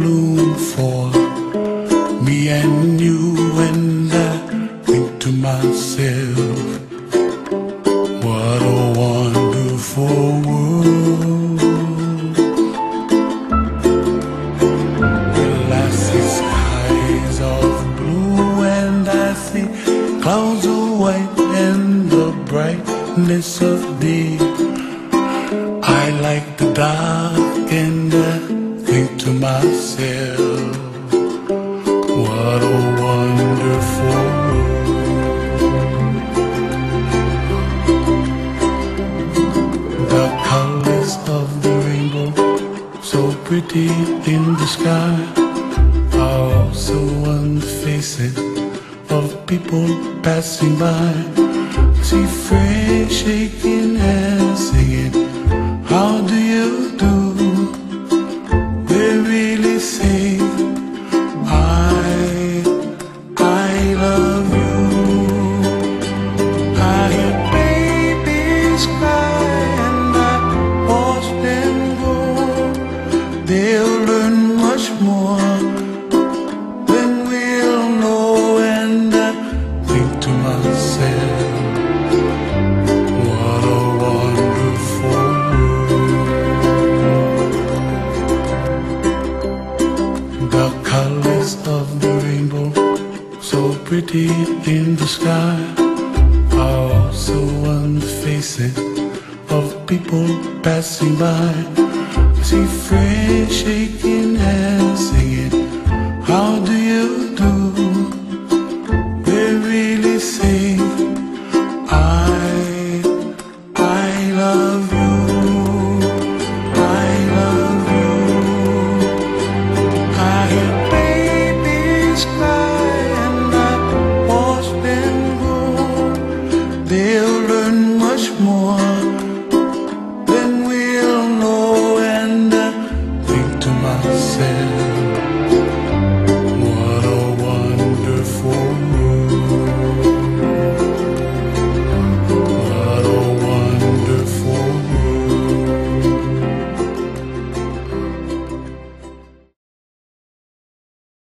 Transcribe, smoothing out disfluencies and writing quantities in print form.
bloom for me and you, and I think to myself, what a wonderful world. Well, I see skies of blue and I see clouds of white and the brightness of day. I like the dark and I think to myself, what a wonderful world. The colors of the rainbow, so pretty in the sky, are also on the faces of people passing by. See friends shaking hands singing, how do you do? They really say, I love you. I hear babies cry and I watch them go. They'll learn much more than we'll know, and I think to myself, what a wonderful world. The colors of the rainbow, so pretty in the sky, are also on the faces of people passing by. I see friends shaking hands singing, how do you do? They really say, I love you. I love you. I hear babies cry and I watch them grow. They'll learn much more than we'll know, and I think to myself,